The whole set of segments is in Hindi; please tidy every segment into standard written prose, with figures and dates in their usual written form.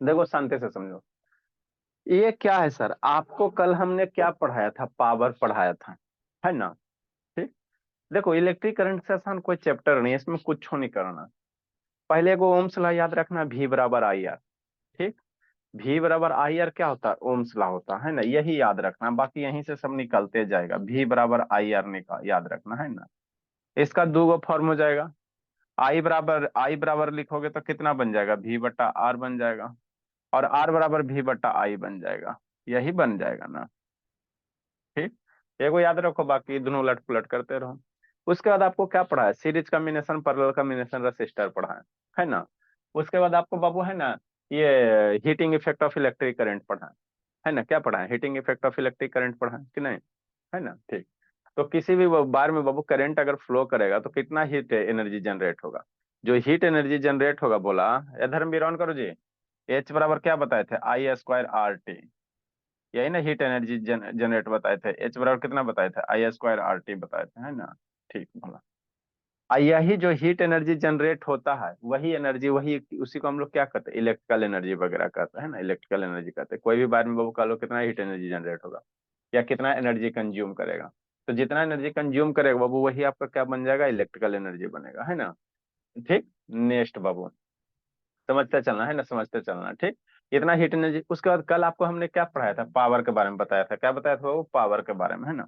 देखो शांति से समझो। ये क्या है सर, आपको कल हमने क्या पढ़ाया था, पावर पढ़ाया था, है ना। ठीक। देखो इलेक्ट्रिक करंट से आसान कोई चैप्टर नहीं है, इसमें कुछ नहीं करना। पहले को ओम्स लॉ याद रखना, भी बराबर आई आर। ठीक। भी बराबर आई आर क्या होता है, ओम्स लॉ होता है ना, यही याद रखना, बाकी यहीं से सब निकलते जाएगा। भी बराबर आई आर निकाल याद रखना है ना। इसका दो गो फॉर्म हो जाएगा। आई बराबर लिखोगे तो कितना बन जाएगा, भी बट्टा आर बन जाएगा। और आर बराबर भी बट्टा आई बन जाएगा। यही बन जाएगा ना। ठीक। एगो याद रखो, बाकी दोनों उलट पुलट करते रहो। उसके बाद आपको क्या पढ़ा है, series combination, parallel combination, resistor पढ़ा है ना। उसके बाद आपको बाबू है ना, ये heating effect of electric current पढ़ा है ना। क्या पढ़ा है, heating effect of electric current पढ़ा है कि नहीं, है ना। ठीक। तो किसी भी बार में बाबू करंट अगर फ्लो करेगा तो कितना हीट एनर्जी जनरेट होगा। जो हीट एनर्जी जनरेट होगा बोला, ये धर्मवीर ऑन करो जी। एच बराबर क्या बताए थे, आई स्क्वायर आर टी। यही ना हीट एनर्जी जनरेट बताए थे, एच बराबर कितना बताए थे, आई स्क्वायर आर टी बताए थे, है ना। ठीक बोला। यही जो हीट एनर्जी जनरेट होता है, वही एनर्जी, वही उसी को हम लोग क्या कहते हैं, इलेक्ट्रिकल एनर्जी वगैरह कहते हैं ना, इलेक्ट्रिकल एनर्जी कहते हैं। कोई भी बारे में बाबू कह लो कितना हीट एनर्जी जनरेट होगा, या कितना एनर्जी कंज्यूम करेगा। तो जितना एनर्जी कंज्यूम करेगा बाबू, वही आपका क्या बन जाएगा, इलेक्ट्रिकल एनर्जी बनेगा, है ना। ठीक। नेक्स्ट बाबू, समझते चलना है ना, समझते चलना। ठीक। इतना हीट एनर्जी। उसके बाद कल आपको हमने क्या पढ़ाया था, पावर के बारे में बताया था। क्या बताया था वो, पावर के बारे में, है ना।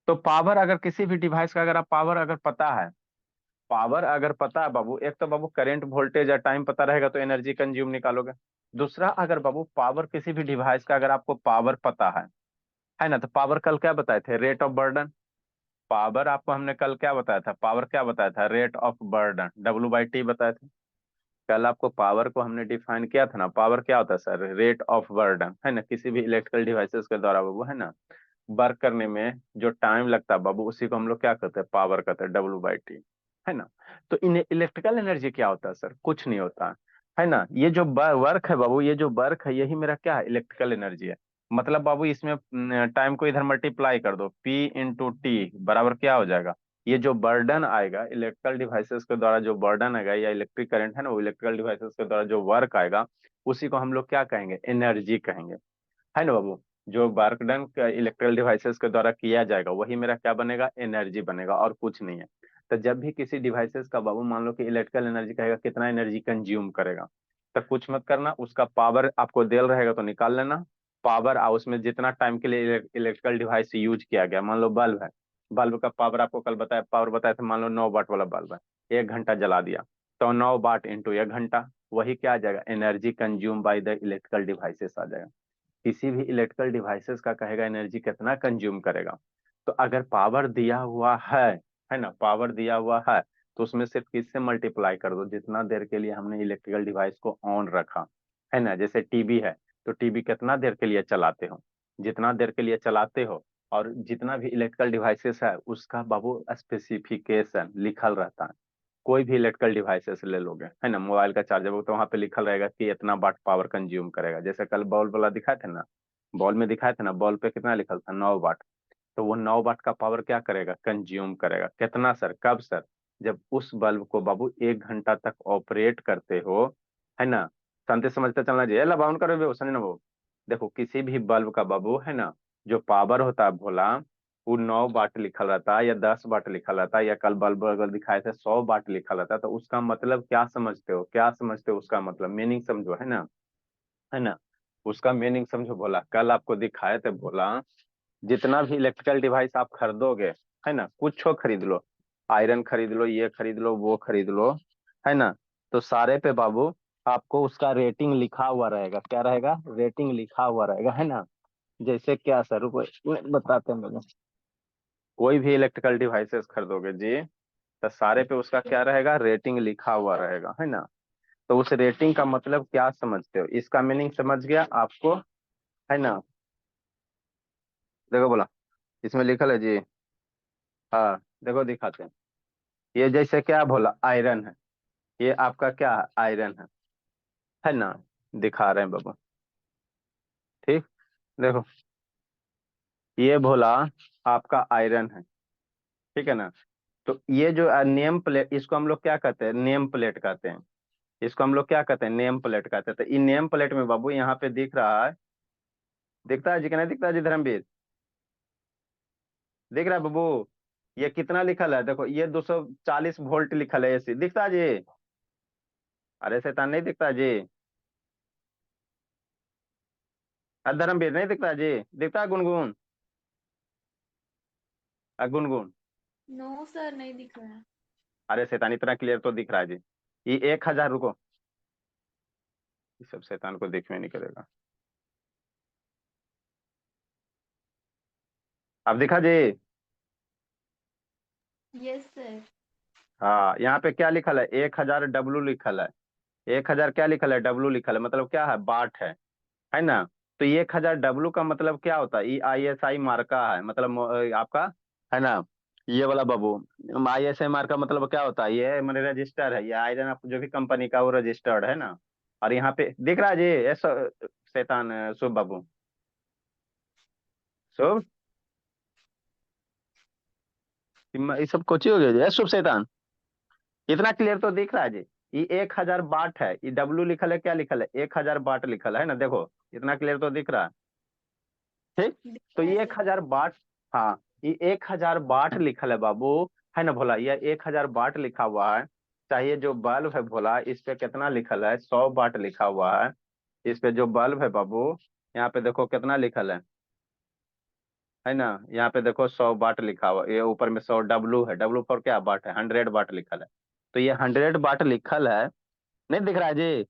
तो पावर अगर किसी भी डिवाइस का, अगर आप पावर अगर पता है, पावर अगर पता है बाबू, एक तो बाबू करंट वोल्टेज या टाइम पता रहेगा तो एनर्जी कंज्यूम निकालोगे। दूसरा, अगर बाबू पावर किसी भी डिवाइस का अगर आपको पावर पता है ना, तो पावर कल क्या बताए थे, रेट ऑफ बर्डन। पावर आपको हमने कल क्या बताया था, पावर क्या बताया था, रेट ऑफ बर्डन, W/T बताए थे। कल आपको पावर को हमने डिफाइन किया था ना, पावर क्या होता है सर, रेट ऑफ बर्डन, है ना, किसी भी इलेक्ट्रिकल डिवाइसेस के द्वारा बाबू, है ना, वर्क करने में जो टाइम लगता है बाबू, उसी को हम लोग क्या कहते हैं, पावर कहते हैं, W/T, है ना। तो इन इलेक्ट्रिकल एनर्जी क्या होता है सर, कुछ नहीं होता है ना। ये जो वर्क है बाबू, ये जो वर्क है, यही मेरा क्या है, इलेक्ट्रिकल एनर्जी है। मतलब बाबू इसमें टाइम को इधर मल्टीप्लाई कर दो, P/T बराबर क्या हो जाएगा, ये जो बर्डन आएगा इलेक्ट्रिकल डिवाइसेस के द्वारा, जो बर्डन आएगा या इलेक्ट्रिक करंट है ना, वो इलेक्ट्रिकल डिवाइसेस के द्वारा जो वर्क आएगा, उसी को हम लोग क्या कहेंगे, एनर्जी कहेंगे, है ना बाबू। जो वर्क डन इलेक्ट्रिकल डिवाइसेस के द्वारा किया जाएगा, वही मेरा क्या बनेगा, एनर्जी बनेगा, और कुछ नहीं है। तो जब भी किसी डिवाइसेस का बाबू मान लो कि इलेक्ट्रिकल एनर्जी कहेगा कितना एनर्जी कंज्यूम करेगा, तो कुछ मत करना, उसका पावर आपको देल रहेगा तो निकाल लेना। पावर उसमें जितना टाइम के लिए इलेक्ट्रिकल डिवाइस यूज किया गया, मान लो बल्ब है, बल्ब का पावर आपको कल बताया, पावर बताया था, मान लो 9 वाट वाला बल्ब है, 1 घंटा जला दिया, तो 9 वाट इंटू 1 घंटा, वही क्या आ जाएगा, energy consume by the electrical devices आ जाएगा। किसी भी इलेक्ट्रिकल डिवाइसेस का कहेगा एनर्जी कितना कंज्यूम करेगा। तो अगर पावर दिया हुआ है ना, पावर दिया हुआ है, तो उसमें सिर्फ किससे मल्टीप्लाई कर दो, जितना देर के लिए हमने इलेक्ट्रिकल डिवाइस को ऑन रखा, है ना। जैसे टीवी है, तो टीवी कितना देर के लिए चलाते हो, जितना देर के लिए चलाते हो, और जितना भी इलेक्ट्रिकल डिवाइसेस है उसका बाबू स्पेसिफिकेशन लिखल रहता है। कोई भी इलेक्ट्रिकल डिवाइसेस ले लोगे, है ना, मोबाइल का चार्जर, तो वहां पे लिखल रहेगा कि इतना वाट पावर कंज्यूम करेगा। जैसे कल बॉल वाला दिखाए थे ना, बॉल में दिखाया था ना, बॉल पे कितना लिखल था, 9 वाट। तो वो 9 वाट का पावर क्या करेगा, कंज्यूम करेगा, कितना सर, कब सर, जब उस बल्ब को बाबू 1 घंटा तक ऑपरेट करते हो, है ना। शांति समझते चलना चाहिए, ला बाउंड करो समझ ना बाबू। देखो किसी भी बल्ब का बाबू, है ना, जो पावर होता है भोला, वो 9 वाट लिखल रहता है या 10 वाट लिखल रहता है, या कल बल्ब अगर दिखाए थे 100 वाट लिखल रहता है, तो उसका मतलब क्या समझते हो, क्या समझते हो, उसका मतलब मीनिंग समझो, है ना, है ना। उसका मीनिंग समझो बोला, कल आपको दिखाए थे बोला, जितना भी इलेक्ट्रिकल डिवाइस आप खरीदोगे, है ना, कुछ खरीद लो, आयरन खरीद लो, ये खरीद लो, वो खरीद लो, है ना, तो सारे पे बाबू आपको उसका रेटिंग लिखा हुआ रहेगा, क्या रहेगा, रेटिंग लिखा हुआ रहेगा, है ना। जैसे क्या सर, रुको बताते हैं मुझे। कोई भी इलेक्ट्रिकल डिवाइसेस खरीदोगे जी, तो सारे पे उसका क्या रहेगा, रेटिंग लिखा हुआ रहेगा, है ना। तो उस रेटिंग का मतलब क्या समझते हो, इसका मीनिंग समझ गया आपको, है ना। देखो बोला, इसमें लिखल है जी, हाँ देखो दिखाते हैं। ये जैसे क्या बोला, आयरन है, ये आपका क्या है, आयरन है ना, दिखा रहे हैं बाबू। ठीक। देखो ये बोला आपका आयरन है, ठीक है ना। तो ये जो नेम प्लेट, इसको हम लोग क्या कहते हैं, नेम प्लेट कहते हैं। इसको हम लोग क्या कहते हैं, नेम प्लेट कहते हैं। तो इन नेम प्लेट में बाबू यहाँ पे दिख रहा है, दिखता है जी कि नहीं दिखता है जी धर्मवीर, दिख रहा है बाबू? ये कितना लिखल है, देखो ये 240 वोल्ट लिखल है, एसी दिखता है जी? अरे शैतान नहीं दिखता है जी? धर्मवीर नहीं दिखता है जी? दिखता है गुनगुन? गुनगुन? नो सर, नहीं दिख रहा है। अरे शैतान इतना क्लियर तो दिख रहा है जी। ये 1,000, रुको, ये सब शैतान को देखने नहीं करेगा। अब दिखा जी? Yes sir. हाँ, यहाँ पे क्या लिखल है, 1,000 डब्लू लिखल है। 1,000 क्या लिखल है, डब्लू लिखल है, मतलब क्या है, बाट है ना? तो ये 1,000 डब्लू का मतलब क्या होता है, ये ISI मार्का है, मतलब आपका, है ना, ये वाला बाबू। ISI मार्का मतलब क्या होता है, ये मैंने रजिस्टर है, ये आयरन आप जो भी कंपनी का वो रजिस्टर्ड है ना। और यहाँ पे दिख रहा है जी, ये शैतान शुभ बाबू, शुभ, ये सब कोची हो गया जी, शुभ शैतान, इतना क्लियर तो दिख रहा है जी। ये 1,000 बाट है, ये डब्लू लिखल है, क्या लिखल है, 1,000 बाट लिखल है ना, देखो इतना क्लियर तो दिख रहा है। ठीक, दिख तो रहा है ये सर। 1,000 बाट, हाँ, ये 1,000 बाट लिखल है बाबू, है ना भोला, ये 1,000 बाट लिखा हुआ है। चाहिए जो बल्ब है भोला, इस पे कितना लिखल है, 100 बाट लिखा हुआ है। इस पे जो बल्ब है बाबू, यहाँ पे देखो कितना लिखल है ना, यहाँ पे देखो 100 बाट लिखा हुआ, ये ऊपर में 100 डब्लू है, डब्लू फॉर क्या, बाट है, 100 बाट लिखल है। तो ये 100 बाट लिखल है, नहीं दिख रहा है जी?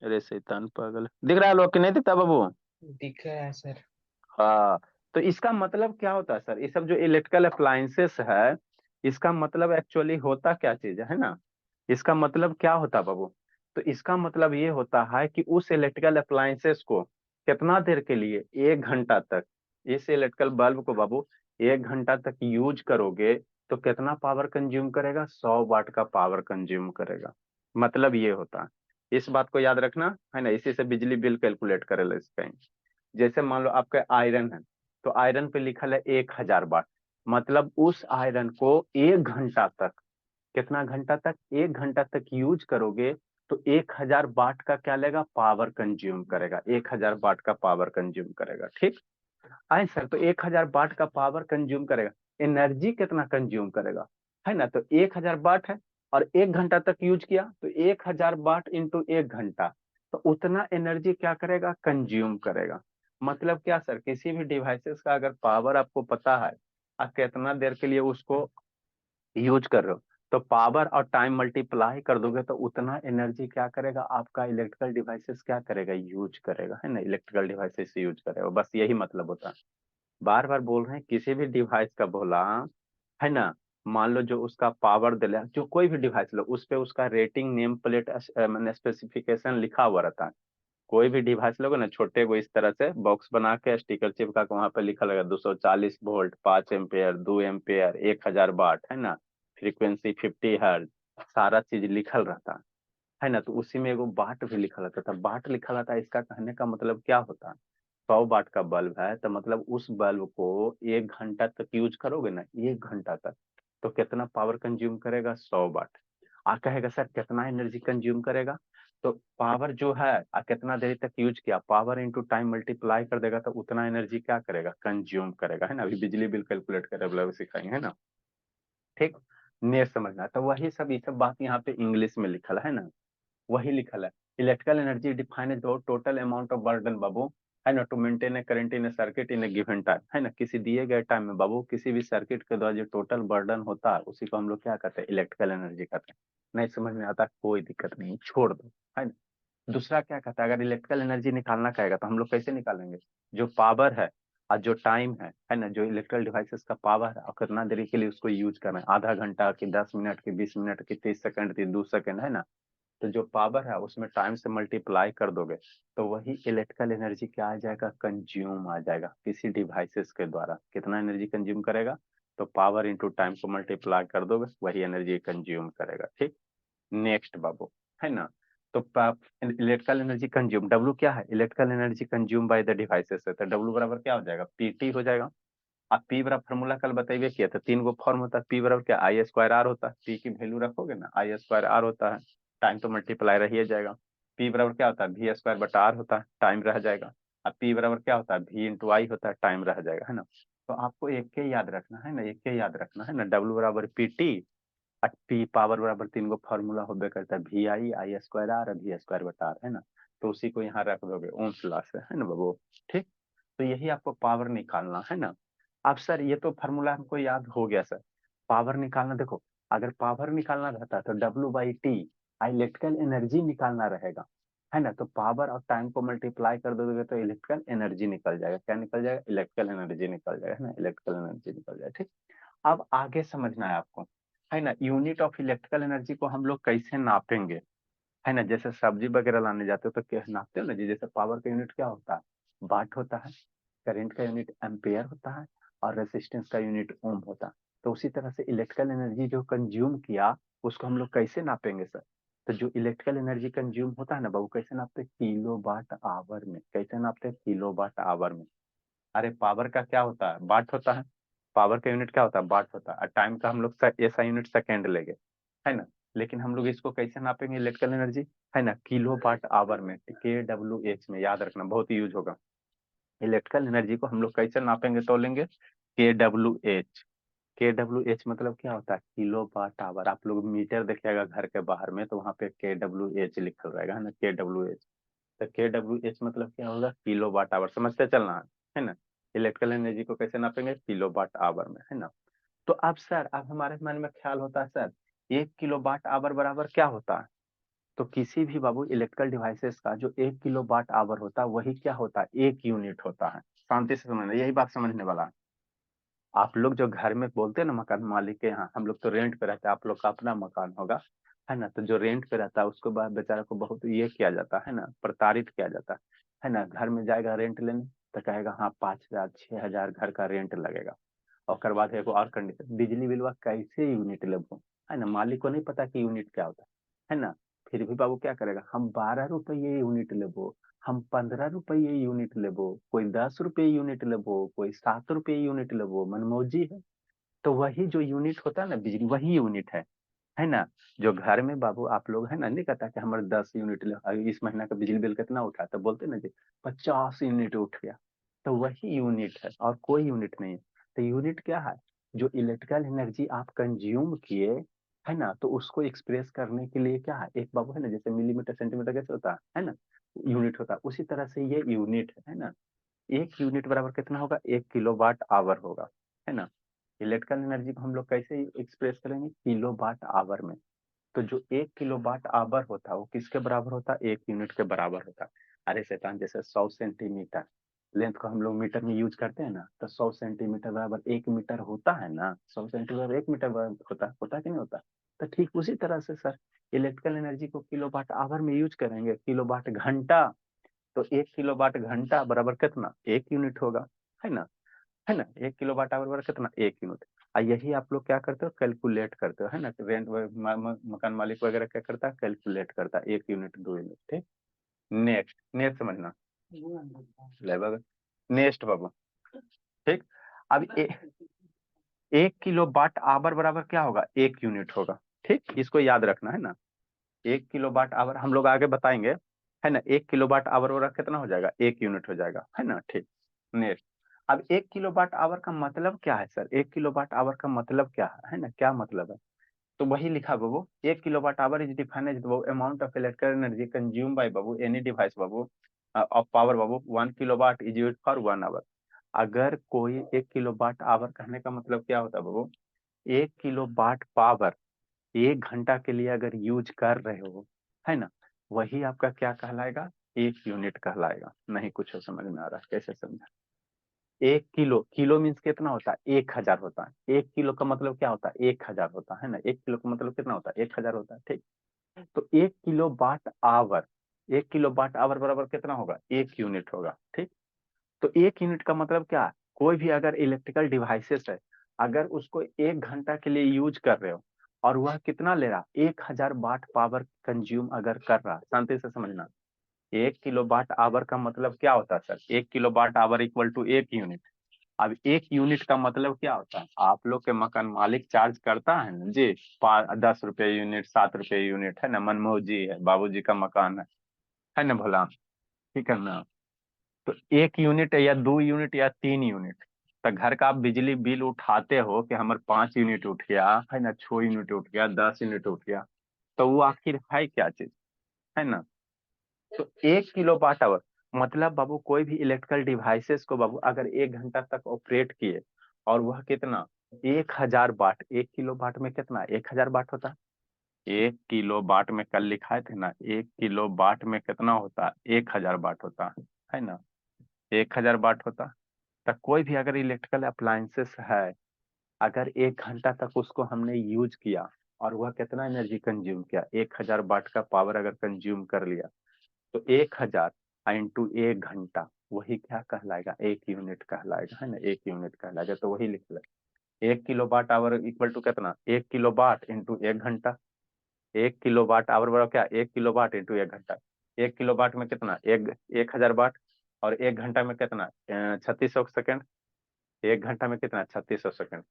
अरे शैतान पागल, दिख रहा है लोग कि नहीं दिखता बाबू? दिख रहा है सर। हाँ, तो इसका मतलब क्या होता है सर, ये सब जो इलेक्ट्रिकल अप्लायंसेस है, इसका मतलब एक्चुअली होता क्या चीज है ना? इसका मतलब क्या होता है बाबू? तो इसका मतलब ये होता है कि उस इलेक्ट्रिकल अप्लायंसेस को कितना देर के लिए, 1 घंटा तक, इस इलेक्ट्रिकल बल्ब को बाबू 1 घंटा तक यूज करोगे, तो कितना पावर कंज्यूम करेगा, 100 वाट का पावर कंज्यूम करेगा। मतलब ये होता है, इस बात को याद रखना है ना, इसी से बिजली बिल कैलकुलेट करेगा इसका। जैसे मान लो आपका आयरन है, तो आयरन पे लिखल है 1,000 बाट, मतलब उस आयरन को 1 घंटा तक, कितना घंटा तक, 1 घंटा तक यूज करोगे, तो 1,000 बाट का क्या लेगा, पावर कंज्यूम करेगा, 1,000 बाट का पावर कंज्यूम करेगा। ठीक, आए सर, तो 1,000 बाट का पावर कंज्यूम करेगा, एनर्जी कितना कंज्यूम करेगा, है ना? तो 1,000 बाट है, और 1 घंटा तक यूज किया, तो 1,000 बाट इंटू 1 घंटा, तो उतना एनर्जी क्या करेगा, कंज्यूम करेगा। मतलब क्या सर, किसी भी डिवाइसेस का अगर पावर आपको पता है, आप कितना देर के लिए उसको यूज कर रहे हो, तो पावर और टाइम मल्टीप्लाई कर दोगे, तो उतना एनर्जी क्या करेगा, आपका इलेक्ट्रिकल डिवाइसेस क्या करेगा, यूज करेगा, है ना, इलेक्ट्रिकल डिवाइसेस यूज करेगा, बस यही मतलब होता है। बार बार बोल रहे हैं, किसी भी डिवाइस का बोला, है ना, मान लो जो उसका पावर दिला, जो कोई भी डिवाइस लो, उस पे उसका रेटिंग नेम प्लेट मैंने स्पेसिफिकेशन लिखा हुआ रहता है। कोई भी डिवाइस लोगे ना, छोटे को इस तरह से बॉक्स बना के स्टिकर चिपका के वहां पे लिखा लगा, 240 वोल्ट, 5 एम्पेयर, 2 एम्पेयर, 1,000 बाट, है ना, फ्रीक्वेंसी 50 हर्ज, सारा चीज लिखल रहता है ना। तो उसी में एगो बाट भी लिखा रहता था, बाट लिखा रहता है, इसका कहने का मतलब क्या होता है, 100 बाट का बल्ब है, तो मतलब उस बल्ब को 1 घंटा तक यूज करोगे ना, 1 घंटा तक, तो कितना पावर कंज्यूम करेगा, 100 बाट। आ कहेगा सर कितना एनर्जी कंज्यूम करेगा, तो पावर जो है कितना देर तक यूज किया, पावर इंटू टाइम मल्टीप्लाई कर देगा, तो उतना एनर्जी क्या करेगा, कंज्यूम करेगा, है ना। अभी बिजली बिल कैलकुलेट करे सिखाएंगे, है ना। ठीक, ने समझना, तो वही सब, ये सब बात यहाँ पे इंग्लिश में लिखल है ना, वही लिखल है। Electrical energy define as the total amount of burden बाबू, है ना, to maintain a current in a circuit in a given time, है ना, किसी दिए गए टाइम में बाबू, किसी भी सर्किट के द्वारा जो टोटल बर्डन होता है, उसी को हम लोग क्या कहते हैं, इलेक्ट्रिकल एनर्जी कहते हैं। नहीं समझ में आता, कोई दिक्कत नहीं, छोड़ दो, है ना। दूसरा क्या कहता है, अगर इलेक्ट्रिकल एनर्जी निकालना कहेगा, तो हम लोग कैसे निकालेंगे, जो पावर है और जो टाइम है ना, जो इलेक्ट्रिकल डिवाइसेस का पावर है और कितना देरी के लिए उसको यूज करना है, आधा घंटा की, 10 मिनट की, 20 मिनट की, 30 सेकंड की, 2 सेकंड, है ना। तो जो पावर है उसमें टाइम से मल्टीप्लाई कर दोगे, तो वही इलेक्ट्रिकल एनर्जी क्या आ जाएगा, कंज्यूम आ जाएगा किसी डिवाइसेस के द्वारा। कितना एनर्जी कंज्यूम करेगा, तो पावर इंटू टाइम को मल्टीप्लाई कर दोगे, वही एनर्जी कंज्यूम करेगा। ठीक, नेक्स्ट बाबू, है ना। तो इलेक्ट्रिकल एनर्जी कंज्यूम, डब्ल्यू क्या है, electrical energy consume by the devices है, तो डब्ल्यू बराबर क्या हो जाएगा, PT हो जाएगा। अब पी बराबर फॉर्मूला कल बताइए किया था, 3 गो फॉर्म होता है। पी बराबर क्या, आई स्क्वायर आर होता है। पी की वैल्यू रखोगे ना, आई स्क्वायर आर होता है, टाइम तो मल्टीप्लाई रह ही जाएगा। पी बराबर क्या होता है, वी स्क्वायर बटा आर होता है, टाइम रह जाएगा। अब पी बराबर क्या होता है, वी इंटू आई होता है, टाइम रह जाएगा, है ना। तो आपको एक के याद रखना है ना, एक के याद रखना है ना, डब्ल्यू बराबर पी टी, पी पावर बराबर 3 गो फॉर्मूला होबे करता है, V I, I square R, V square बटा आर, है ना। तो उसी को यहाँ रख दोगे ओम्स लॉ से, है ना बाबू। ठीक, तो यही आपको पावर निकालना है ना। अब सर ये तो फॉर्मूला हमको याद हो गया सर। पावर निकालना, देखो अगर पावर निकालना रहता तो W by T electrical energy निकालना रहेगा, है ना। तो पावर और टाइम को मल्टीप्लाई कर दोगे तो इलेक्ट्रिकल एनर्जी निकल जाएगा। क्या निकल जाएगा, इलेक्ट्रिकल एनर्जी निकल जाएगा, है ना, इलेक्ट्रिकल एनर्जी निकल जाएगा। ठीक, अब आगे समझना है आपको, है ना। यूनिट ऑफ इलेक्ट्रिकल एनर्जी को हम लोग कैसे नापेंगे, है ना। जैसे सब्जी वगैरह लाने जाते हो तो क्या नापते हो ना जी, जैसे पावर का यूनिट क्या होता है, वाट होता है, करंट का यूनिट एम्पेयर होता है, और रेसिस्टेंस का यूनिट ओम होता है। तो उसी तरह से इलेक्ट्रिकल एनर्जी जो कंज्यूम किया उसको हम लोग कैसे नापेंगे सर। तो जो इलेक्ट्रिकल एनर्जी कंज्यूम होता है ना बाबू, कैसे नापते हैं, किलो वाट आवर में। कैसे नापते हैं, किलो वाट आवर में। अरे पावर का क्या होता है, वाट होता है। पावर का यूनिट क्या होता है, वाट होता है। और टाइम का हम लोग ऐसा यूनिट सेकेंड लेंगे, है ना। लेकिन हम लोग इसको कैसे नापेंगे इलेक्ट्रिकल एनर्जी, है ना, किलो वाट आवर में, के डब्ल्यू एच में। याद रखना, बहुत यूज होगा। इलेक्ट्रिकल एनर्जी को हम लोग कैसे नापेंगे, तो लेंगे के डब्ल्यू एच। के डब्ल्यू एच मतलब क्या होता है, किलो वाट आवर। आप लोग मीटर देखिएगा घर के बाहर में तो वहां पे के डब्ल्यू एच लिखल रहेगा, है ना, के डब्ल्यू एच। तो के डब्ल्यू एच मतलब क्या होगा, किलो वाट आवर। समझते चलना है ना। इलेक्ट्रिकल एनर्जी को कैसे नापेंगे, किलो वाट आवर में, है ना। तो अब सर, अब हमारे मन में ख्याल होता है सर, 1 किलो वाट आवर बराबर क्या होता है। तो किसी भी बाबू इलेक्ट्रिकल डिवाइसेस का जो 1 किलो वाट आवर होता है वही क्या होता है, 1 यूनिट होता है। शांति से समझना, यही बात समझने वाला है। आप लोग जो घर में बोलते हैं ना मकान मालिक के यहाँ, हम लोग तो रेंट पे रहते हैं, आप लोग का अपना मकान होगा, है ना। तो जो रेंट पे रहता है उसको बाद बेचारा को बहुत ये किया जाता है ना, प्रताड़ित किया जाता है ना। घर में जाएगा रेंट लेने तो कहेगा हाँ 5,000 6,000 घर का रेंट लगेगा। और कर बाद एक और कंडीशन, बिजली बिल वह कैसे यूनिट लेबो, है ना। मालिक को नहीं पता कि यूनिट क्या होता है ना। फिर भी बाबू क्या करेगा, हम 12 रुपये यूनिट लेबो, हम 15 रुपये यूनिट लेबो, कोई 10 रुपये यूनिट लेबो, कोई 7 रुपये यूनिट लेबो, मनमौजी है। तो वही जो यूनिट होता है ना बिजली, वही यूनिट है ना। जो घर में बाबू आप लोग है ना, नहीं कहता कि हमारे 10 यूनिट इस महीना का बिजली बिल कितना उठा, तो बोलते ना जी 50 यूनिट उठ गया। तो वही यूनिट है और कोई यूनिट नहीं है। तो यूनिट क्या है, जो इलेक्ट्रिकल एनर्जी आप कंज्यूम किए, है ना, तो उसको एक्सप्रेस करने के लिए क्या है, एक बाबू है ना, जैसे मिलीमीटर सेंटीमीटर कैसे होता है ना, यूनिट होता है। उसी तरह से ये यूनिट है ना। 1 यूनिट बराबर कितना होगा, 1 किलो वाट आवर होगा, है ना। इलेक्ट्रिकल एनर्जी को हम लोग कैसे एक्सप्रेस करेंगे, किलो वाट आवर में। तो जो 1 किलो वाट आवर होता है वो किसके बराबर होता है, 1 यूनिट के बराबर होता है। अरे शैतान, जैसे 100 सेंटीमीटर लेंथ को हम लोग मीटर में यूज करते हैं ना, तो 100 सेंटीमीटर बराबर 1 मीटर होता है ना। 100 सेंटीमीटर 1 मीटर बराबर होता है कि नहीं होता। तो ठीक उसी तरह से सर, इलेक्ट्रिकल एनर्जी को किलो वाट आवर में यूज करेंगे, किलो वाट घंटा। तो 1 किलो वाट घंटा बराबर कितना, 1 यूनिट होगा, है ना। है ना, 1 किलो वाट आवर बराबर कितना, 1 यूनिट। यही आप लोग क्या करते हो, कैलकुलेट करते हो, है ना। रेंट मकान मालिक वगैरह क्या करता है, कैलकुलेट करता है, 1 यूनिट 2 यूनिट। ठीक, नेक्स्ट नेक्स्ट समझना, लगभग नेक्स्ट बाबू। ठीक, अब 1 किलो वाट आवर बराबर क्या होगा, 1 यूनिट होगा। ठीक, इसको याद रखना है ना। 1 किलो वाट आवर हम लोग आगे बताएंगे, है ना। 1 किलो वाट आवर बराबर कितना हो जाएगा, 1 यूनिट हो जाएगा, है ना। ठीक, नेक्स्ट। अब 1 किलो वाट आवर का मतलब क्या है सर, 1 किलो वाट आवर का मतलब क्या है ना, क्या मतलब है। तो वही लिखा बाबू, 1 kilo watt hour is defined as बाबू amount of electrical energy consume by बाबू एनी डिवाइस बाबू ऑफ पावर बाबू 1 kilo watt is use for 1 hour. अगर कोई 1 किलो वाट आवर कहने का मतलब क्या होता है बाबू, 1 किलो वाट पावर 1 घंटा के लिए अगर यूज कर रहे हो, है ना, वही आपका क्या कहलाएगा, 1 यूनिट कहलाएगा। नहीं कुछ समझ में आ रहा है, कैसे समझा। 1 किलो, किलो मीन्स कितना होता है, 1,000 होता है। 1 किलो का मतलब क्या होता है, 1,000 होता है ना। 1 किलो का मतलब कितना होता है, 1,000 होता है। ठीक, तो 1 kilo watt hour, 1 kilo watt hour बराबर कितना होगा, 1 यूनिट होगा। ठीक, तो 1 यूनिट का मतलब क्या है, कोई भी अगर इलेक्ट्रिकल डिवाइसेस है, अगर उसको 1 घंटा के लिए यूज कर रहे हो और वह कितना ले रहा, 1,000 वाट पावर कंज्यूम अगर कर रहा, शांति से समझना। 1 किलो वाट आवर का मतलब क्या होता है sir, 1 kilo watt hour equal to 1 unit. अब 1 यूनिट का मतलब क्या होता है, आप लोग के मकान मालिक चार्ज करता है ना जी, 10 रुपये यूनिट, 7 रुपये यूनिट, है ना। मनमोहन जी है, बाबूजी का मकान है ना भोला, ठीक है ना। तो 1 यूनिट या 2 यूनिट या 3 यूनिट, तो घर का आप बिजली बिल उठाते हो कि हमारे 5 यूनिट उठ गया, है ना, 6 यूनिट उठ गया, 10 यूनिट उठ गया, तो वो आखिर है क्या चीज, है ना। तो 1 किलो वाट आवर मतलब बाबू कोई भी इलेक्ट्रिकल डिवाइसेस को बाबू अगर 1 घंटा तक ऑपरेट किए, और वह कितना, 1000 वाट, 1 किलो वाट में कितना 1000 वाट होता है। 1 किलो वाट में कल लिखाए थे ना, 1 किलो वाट में कितना होता है, 1000 वाट होता है ना। 1000 वाट होता। तो कोई भी अगर इलेक्ट्रिकल अप्लायंसेस है, अगर 1 घंटा तक उसको हमने यूज किया, और वह कितना एनर्जी कंज्यूम किया, 1000 वाट का पावर अगर कंज्यूम कर लिया, तो 1000 इंटू 1 घंटा, वही क्या कहलाएगा, 1 यूनिट कहलाएगा, है ना, 1 यूनिट कहलाएगा। तो वही लिख ले, 1 kilo watt hour equal to कितना, 1 किलो वाट इंटू 1 घंटा। 1 किलो वाट आवर बराबर क्या, 1 किलो वाट इंटू 1 घंटा। 1 किलो वाट में कितना, 1000 वाट, और 1 घंटा में कितना, 3600 सेकेंड। 1 घंटा में कितना, 3600 सेकेंड।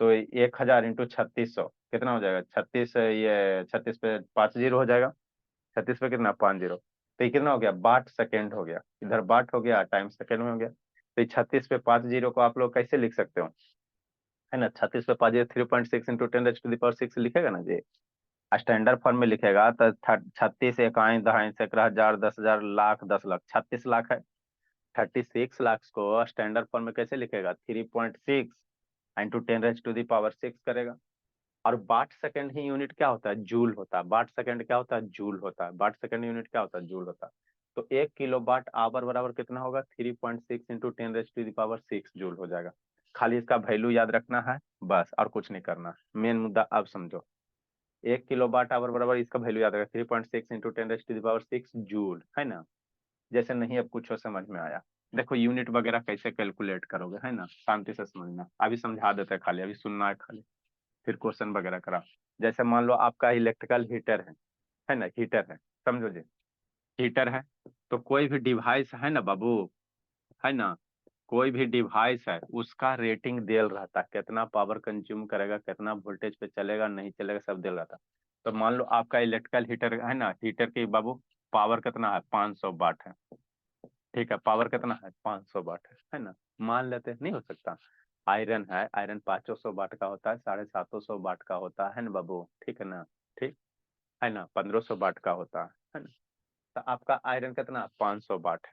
तो 1000 इंटू 3600 कितना हो जाएगा, 36, ये 36 पे 5 जीरो हो जाएगा, 36 पे कितना, 5 जीरो। तो ये कितना हो गया, 62 सेकेंड हो गया, इधर बाट हो गया, टाइम सेकेंड में हो गया। तो 36 पे 5 जीरो को आप लोग कैसे लिख सकते हो, है ना। 36 पे 5 जीरो 3.6 × 10⁻⁶ लिखेगा ना जी, स्टैंडर्ड फॉर्म में लिखेगा तो 36 इकाई दहाई सैकड़ा हजार 10,000 लाख 10 लाख 36 लाख है। 36 लाख को स्टैंडर्ड फॉर्म में कैसे लिखेगा, 3.6 × 10⁻⁶ करेगा। और वाट सेकंड ही यूनिट क्या होता है, जूल होता है। वाट सेकंड क्या होता है, जूल होता है। वाट सेकंड यूनिट क्या होता है, जूल होता है। तो 1 किलो वाट आवर बराबर कितना होगा, 3.6 × 10⁻⁶ जूल हो जाएगा। खाली इसका वैल्यू याद रखना है बस, और कुछ नहीं करना। मेन मुद्दा अब समझो, 1 किलो वाट आवर बराबर इसका वैल्यू याद रखा, 3.6 × 10⁻⁶ जूल, है ना। जैसे नहीं अब कुछ समझ में आया, देखो यूनिट वगैरह कैसे कैलकुलेट करोगे, है ना, शांति से समझना। अभी समझा देते हैं, खाली अभी सुनना है खाली, फिर क्वेश्चन वगैरह करा। जैसे मान लो आपका इलेक्ट्रिकल हीटर है ना, हीटर है, समझो जी, हीटर है। तो कोई भी डिवाइस है ना बाबू, है ना, कोई भी डिवाइस है, उसका रेटिंग देल रहता है, कितना पावर कंज्यूम करेगा, कितना वोल्टेज पे चलेगा नहीं चलेगा, सब देल रहता है। तो मान लो आपका इलेक्ट्रिकल हीटर है ना, हीटर की बाबू पावर कितना है, 500 वाट है। ठीक है, पावर कितना है, 500 वाट है ना। मान लेते हैं, नहीं हो सकता। आयरन है, आयरन 500 वाट का होता है, 750 वाट का होता है ना बाबू, ठीक है ना। ठीक है ना, 1500 वाट का होता है ना। तो आपका आयरन कितना, 500 वाट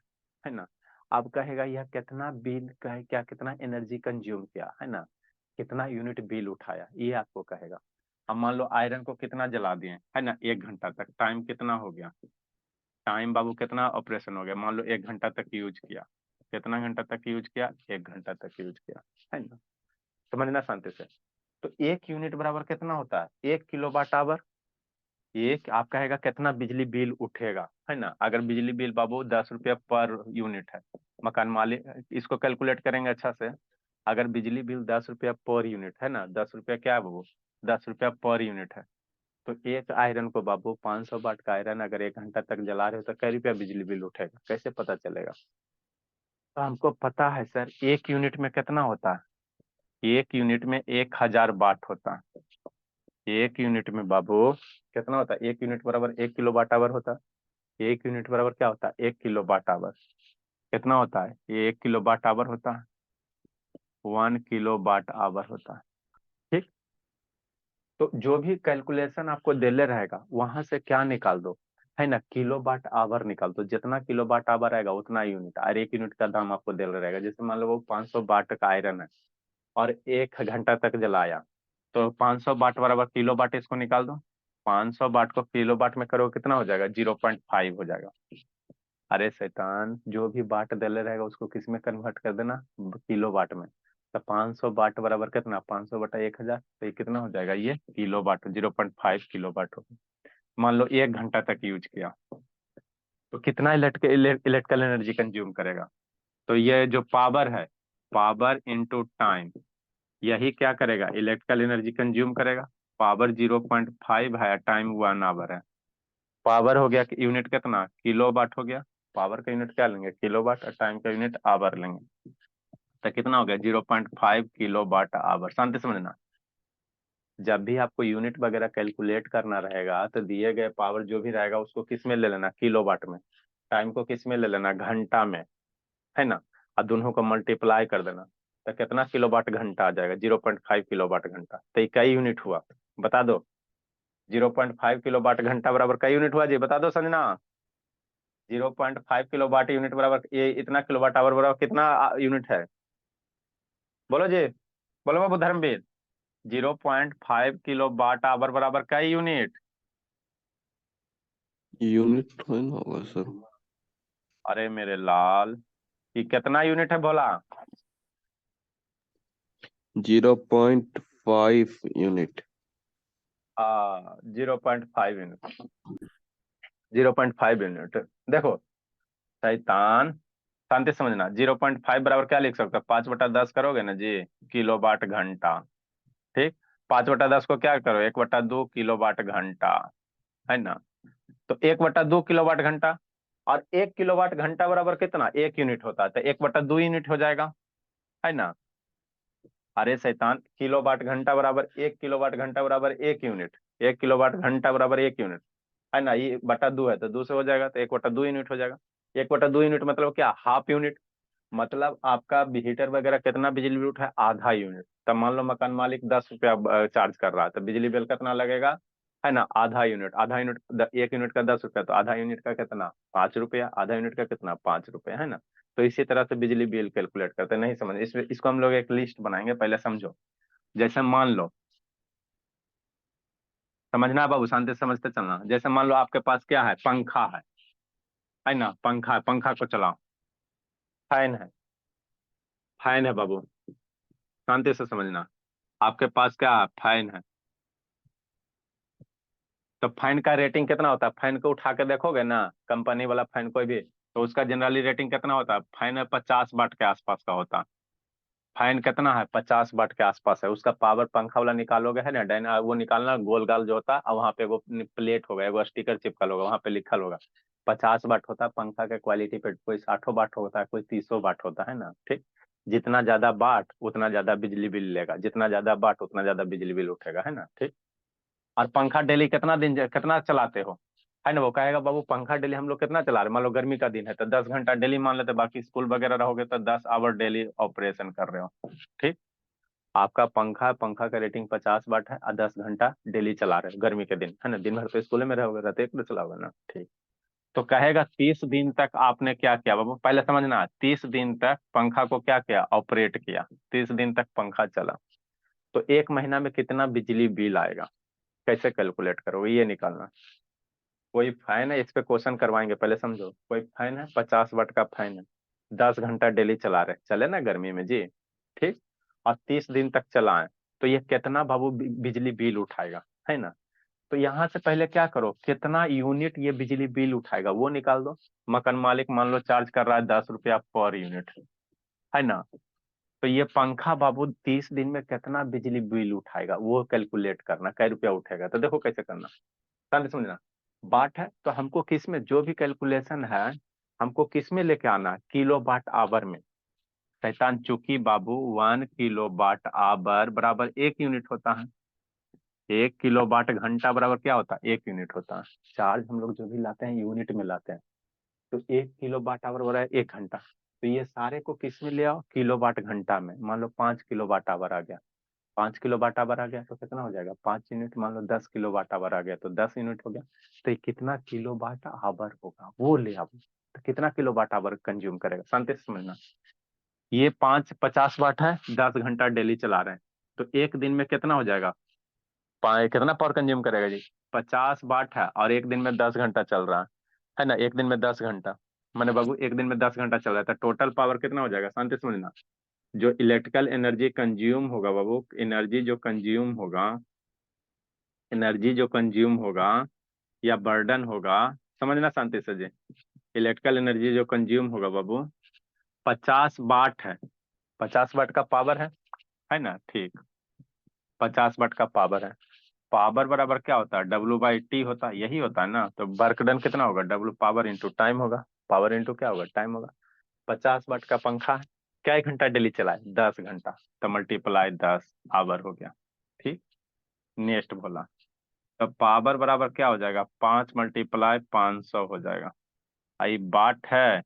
है ना। अब कहेगा यह कितना बिल कहे, क्या कितना एनर्जी कंज्यूम किया, है ना, कितना यूनिट बिल उठाया, ये आपको कहेगा। अब मान लो आयरन को कितना जला दिए, है ना, 1 घंटा तक, टाइम कितना हो गया, टाइम बाबू कितना ऑपरेशन हो गया, मान लो 1 घंटा तक यूज किया। कितना घंटा तक यूज किया, 1 घंटा तक यूज किया, है ना। समझना शांति से। तो 1 यूनिट बराबर कितना होता है, 1 किलो वाट आवर। एक आप कहेगा कितना बिजली बिल उठेगा, है ना। अगर बिजली बिल बाबू 10 रुपया पर यूनिट है, मकान मालिक इसको कैलकुलेट करेंगे अच्छा से। अगर बिजली बिल 10 रुपया पर यूनिट है ना, 10 रुपया क्या है बाबू, 10 रुपया पर यूनिट है। तो एक आयरन को बाबू 500 वाट का आयरन अगर 1 घंटा तक जला रहे हो, तो कै रुपया बिजली बिल उठेगा, कैसे पता चलेगा। तो हमको पता है सर, 1 यूनिट में कितना होता है, 1 यूनिट में 1000 वाट होता है। 1 यूनिट में बाबू कितना होता है, 1 यूनिट बराबर 1 किलो वाट आवर होता है। 1 यूनिट बराबर क्या होता है, 1 किलो वाट आवर। कितना होता है, ये 1 किलो वाट आवर होता है, 1 किलो वाट आवर होता है। ठीक। तो जो भी कैलकुलेशन आपको दिले रहेगा, वहां से क्या निकाल दो, है ना, किलो वाट आवर निकाल दो। जितना किलो वाट आवर आएगा उतना यूनिट, और 1 यूनिट का दाम आपको दिल रहेगा। जैसे मान लो वो 500 वाट का आयरन है, और 1 घंटा तक जलाया, तो 500 वाट बराबर किलो वाट, इसको निकाल दो। 500 वाट को किलो वाट में करो, कितना हो जाएगा, 0.5 हो जाएगा। अरे शैतान, जो भी वाट दले रहेगा उसको किस में कन्वर्ट कर देना, किलो वाट में। तो 500 वाट बराबर कितना, 500 बटा 1000, तो ये कितना हो जाएगा, ये किलो वाट, 0.5 किलो वाट हो। मान लो 1 घंटा तक यूज किया, तो कितना इलेक्ट्रिकल एनर्जी कंज्यूम करेगा। तो ये जो पावर है, पावर इंटू टाइम, यही क्या करेगा, इलेक्ट्रिकल एनर्जी कंज्यूम करेगा। पावर 0.5 है, टाइम 1 आवर है। पावर हो गया यूनिट कितना, किलो वाट हो गया। पावर का यूनिट क्या लेंगे, किलो वाट, और टाइम का यूनिट आवर लेंगे। तो कितना हो गया 0.5 किलो वाट आवर। शांति समझना, जब भी आपको यूनिट वगैरह कैलकुलेट करना रहेगा तो दिए गए पावर जो भी रहेगा उसको किस में ले लेना, किलो वाट में। टाइम को किस में ले लेना, घंटा में, है ना। और दोनों को मल्टीप्लाई कर देना, तो कितना किलो वाट घंटा आ जाएगा, 0.5 किलो वाट घंटा। तो ये कई यूनिट हुआ, बता दो। 0.5 किलो वाट घंटा बराबर कई यूनिट हुआ जी, बता दो संजना। 0.5 किलो वाट यूनिट बराबर ये इतना किलो वाट आवर बराबर कितना यूनिट है, बोलो जी, बोलो बाबू धर्मवीर। 0.5 किलो वाट आवर बराबर कई यूनिट। यूनिट थोड़ी ना होगा सर। अरे मेरे लाल, ये कितना यूनिट है बोला। 0.5 यूनिट। 0.5 unit, 0.5 unit. देखो शैतान, शांति समझना, 0.5 बराबर क्या लिख सकते हो, 5/10 करोगे ना जी, किलो वाट घंटा। ठीक, 5/10 को क्या करो, 1/2 किलो वाट घंटा, है ना। तो 1/2 किलो वाट घंटा, और 1 किलो वाट घंटा बराबर कितना, 1 यूनिट होता है, तो 1/2 यूनिट हो जाएगा, है ना। अरे शैतान, किलो वाट घंटा बराबर 1 किलो वाट घंटा बराबर 1 यूनिट, 1 किलो वाट घंटा बराबर 1 यूनिट, है ना। ये बटा 2 है तो 2 से हो जाएगा, तो 1/2 यूनिट हो जाएगा। 1/2 यूनिट मतलब क्या, हाफ यूनिट। मतलब आपका हीटर वगैरह कितना बिजली बिल उठा है, आधा यूनिट। तब मान लो मकान मालिक 10 रुपया चार्ज कर रहा है, तो बिजली बिल कितना लगेगा, है ना, आधा यूनिट। आधा यूनिट 1 यूनिट का 10 रुपया, तो आधा यूनिट का कितना, 5 रुपया। आधा यूनिट का कितना, 5 रुपया, है ना। तो इसी तरह से बिजली बिल कैलकुलेट करते हैं। नहीं समझ इसको हम लोग एक लिस्ट बनाएंगे, पहले समझो। जैसे मान लो, समझना है बाबू, शांति से समझते चलना। जैसे मान लो आपके पास क्या है, पंखा है ना, पंखा है, पंखा को चलाओ। फैन है, फैन है बाबू, शांति से समझना। आपके पास क्या है, फैन है। तो फैन का रेटिंग कितना होता है, फैन को उठा के देखोगे ना, कंपनी वाला फैन कोई भी, तो उसका जनरली रेटिंग कितना होता है, फैन में 50 वाट के आसपास का होता है। फैन कितना है, 50 वाट के आसपास है। उसका पावर पंखा वाला निकालोगे, है ना, डायना वो निकालना, गोल गाल जो होता है, और वहां पे वो प्लेट होगा, एगो स्टिकर चिपकल होगा, वहां पे लिखल होगा 50 वाट होता है। पंखा के क्वालिटी पे कोई 60 वाट होता है, कोई 30 वाट होता है ना, ठीक। जितना ज्यादा वाट उतना ज्यादा बिजली बिल लेगा, जितना ज्यादा वाट उतना ज्यादा बिजली बिल उठेगा, है ना, ठीक। और पंखा डेली कितना दिन कितना चलाते हो, है ना। वो कहेगा बाबू पंखा डेली हम लोग कितना चला रहे, मान लो गर्मी का दिन है तो 10 घंटा डेली मान लेते, बाकी स्कूल वगैरह रहोगे तो 10 आवर डेली ऑपरेशन कर रहे हो, ठीक। आपका पंखा, पंखा का रेटिंग 50 वाट है और 10 घंटा डेली चला रहे हो गर्मी के दिन, है ना। दिन भर तो स्कूल में रहोगे, रहते एक चलाओगे ना, ठीक। तो कहेगा 30 दिन तक आपने क्या किया बाबू, पहले समझना, 30 दिन तक पंखा को क्या किया, ऑपरेट किया। 30 दिन तक पंखा चला, तो एक महीना में कितना बिजली बिल आएगा, कैसे कैलकुलेट करोगे, ये निकालना। कोई फैन है, इस पे क्वेश्चन करवाएंगे, पहले समझो। कोई फैन है, 50 वाट का फैन है, 10 घंटा डेली चला रहे, चले ना गर्मी में जी, ठीक। और 30 दिन तक चलाएं, तो ये कितना बाबू बिजली बिल उठाएगा, है ना। तो यहाँ से पहले क्या करो, कितना यूनिट ये बिजली बिल उठाएगा वो निकाल दो। मकान मालिक मान लो चार्ज कर रहा है 10 रुपया पर यूनिट, है ना। तो ये पंखा बाबू 30 दिन में कितना बिजली बिल उठाएगा वो कैलकुलेट करना, कै रुपया उठेगा। तो देखो कैसे करना, शांति समझना। वाट है तो हमको किस में, जो भी कैलकुलेशन है हमको किस में लेके आना है, किलो वाट आवर में। शैतान चूंकि बाबू 1 किलो वाट आवर बराबर 1 यूनिट होता है, 1 किलो वाट घंटा बराबर क्या होता है, 1 यूनिट होता है। चार्ज हम लोग जो भी लाते हैं यूनिट में लाते हैं, तो 1 किलो वाट आवर बराबर 1 घंटा। तो ये सारे को किस में ले आओ, किलो वाट घंटा में। मान लो 5 किलो वाट आवर आ गया, 5 किलो वाट आवर आ गया तो कितना हो जाएगा, 5 यूनिट, मान लो 10 किलो वाट आवर आ गया तो 10 यूनिट हो गया। तो ये कितना किलो वाट आवर होगा वो ले आओ। तो कितना किलो वाट आवर कंज्यूम करेगा, शांति से समझना। ये 50 वाट है, 10 घंटा डेली चला रहे हैं, तो एक दिन में कितना हो जाएगा, कितना पावर कंज्यूम करेगा जी, 50 वाट है और एक दिन में 10 घंटा चल रहा है ना। एक दिन में 10 घंटा, मैंने बाबू एक दिन में 10 घंटा चल रहा है, तो टोटल पावर कितना हो जाएगा, शांति से समझना। जो इलेक्ट्रिकल एनर्जी कंज्यूम होगा बाबू, एनर्जी जो कंज्यूम होगा, एनर्जी जो कंज्यूम होगा या बर्डन होगा, समझना शांति से जी। इलेक्ट्रिकल एनर्जी जो कंज्यूम होगा बाबू, 50 वाट है, 50 वाट का पावर है ना, ठीक। 50 वाट का पावर है। पावर बराबर क्या होता है, W/T होता है, यही होता है ना। तो वर्क डन कितना होगा, W पावर इंटू टाइम होगा, पावर इंटू क्या होगा, टाइम होगा। 50 वाट का पंखा है, क्या घंटा डेली चलाए? 10 घंटा, तो मल्टीप्लाई 10 आवर हो गया। ठीक, नेक्स्ट बोला तो पावर बराबर क्या हो जाएगा? 5 मल्टीप्लाई 500 हो जाएगा। आई बाट है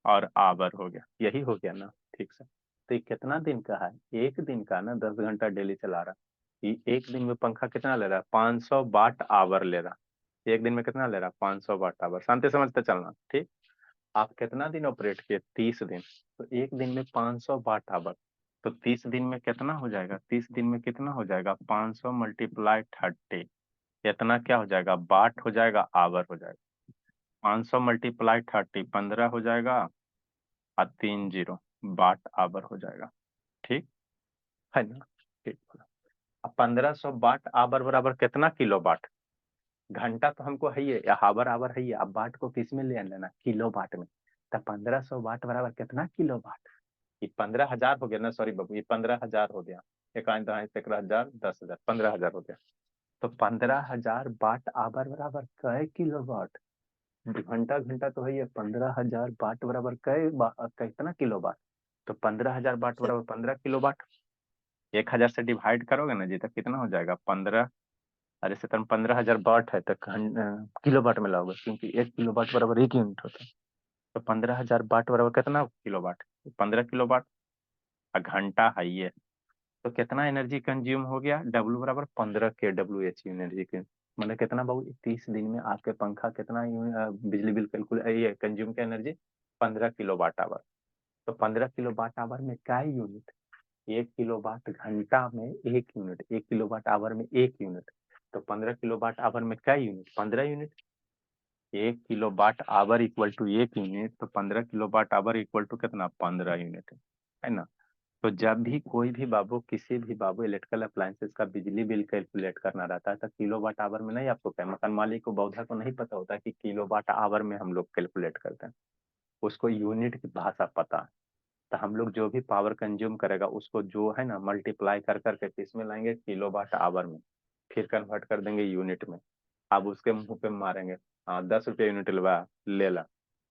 और आवर हो गया, यही हो गया ना? ठीक से। तो ये कितना दिन का है? एक दिन का ना, 10 घंटा डेली चला रहा। ये एक दिन में पंखा कितना ले रहा है? 500 वाट आवर ले रहा। एक दिन में कितना ले रहा है? 500 वाट आवर। शांति समझते चलना। ठीक, आप कितना दिन ऑपरेट किए? 30 दिन। तो एक दिन में 500 वाट आवर, तो 30 दिन में कितना हो जाएगा? 30 दिन में कितना हो जाएगा? 500 मल्टीप्लाई 30, इतना क्या हो जाएगा? वाट हो जाएगा, आवर हो जाएगा। 500 मल्टीप्लाई 30 15 हो जाएगा, और 30 वाट आवर हो जाएगा। ठीक है ना? ठीक। अब 1500 वाट आवर बराबर कितना किलो वाट? घंटा तो हमको है ही है, या आवर आवर है ही है। अब वाट को किस में ले लेना? किलो वाट में। तो 1500 वाट बराबर कितना किलो वाट? ये 15,000 हो गया ना, सॉरी बाबू, ये 15,000 हो गया। एक आठ दस 11,000 10,000 15,000 हो गया। तो 15,000 वाट आवर बराबर कै किलो वाट? घंटा घंटा तो है ये। 15,000 वाट बराबर कितना किलो वाट? तो 15,000 वाट बराबर 15 किलो वाट। 1,000 से डिवाइड करोगे ना जी, तो कितना हो जाएगा? 15। अरे से 15,000 वाट है तो किलो वाट में लाओगे, क्योंकि 1 किलो वाट बराबर 1 यूनिट होता है। तो 15,000 वाट बराबर कितना किलो वाट? 15 किलो वाट। और घंटा है ये, तो कितना एनर्जी कंज्यूम हो गया? डब्ल्यू बराबर 15 के डब्ल्यू एच एनर्जी के। मतलब कितना बाबू? 30 दिन में आपके पंखा कितना बिजली बिल कैलकुलेट ये कंज्यूम का एनर्जी? 15 kilo watt hour. तो 15 किलो वाट आवर में क्या यूनिट? 1 किलो वाट घंटा में 1 यूनिट, 1 किलो वाट आवर में 1 यूनिट। तो 15 किलो वाट आवर में क्या unit? 15 unit. 1 kilo watt hour equal to 1 unit, तो 15 kilo watt hour equal to कितना? 15 यूनिट, है ना? तो जब भी कोई भी बाबू, किसी भी बाबू इलेक्ट्रिकल अप्लायंसेस का बिजली बिल कैलकुलेट करना रहता है, तो किलो वाट आवर में नहीं। आपको क्या मकान मालिक को, बौद्धा को नहीं पता होता कि किलो वाट आवर में हम लोग कैलकुलेट करते हैं। उसको यूनिट की भाषा पता है। तो हम लोग जो भी पावर कंज्यूम करेगा उसको जो है ना मल्टीप्लाई कर करके किसमें लाएंगे? किलो वाट आवर में। फिर कन्वर्ट कर देंगे यूनिट में। अब उसके मुंह पे मारेंगे, हाँ 10 रुपये यूनिट लगा ले ला।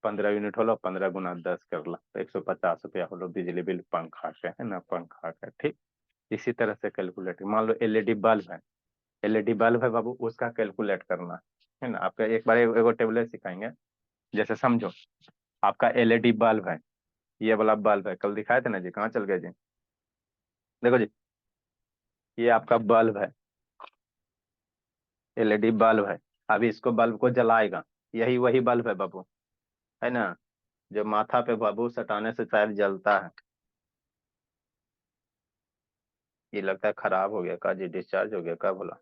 15 यूनिट हो लो, 15 गुना 10 कर ला, तो 150 रुपया हो लो बिजली बिल पंखा के, है ना? पंखा का। ठीक, इसी तरह से कैलकुलेट। मान लो एलईडी बल्ब है, एलईडी बल्ब है बाबू, उसका कैलकुलेट करना है ना। आपका एक बार एगो टेबलेट सिखाएंगे। जैसे समझो, आपका एलईडी बल्ब है, ये वाला बल्ब है, कल दिखाए थे ना जी, कहाँ चल गए जी? देखो जी, ये आपका बल्ब है, एलईडी बल्ब है। अभी इसको बल्ब को जलाएगा, यही वही बल्ब है बाबू, है ना? जो माथा पे बाबू सटाने से शायद जलता है। ये लगता है खराब हो गया का जी, डिस्चार्ज हो गया का बोला?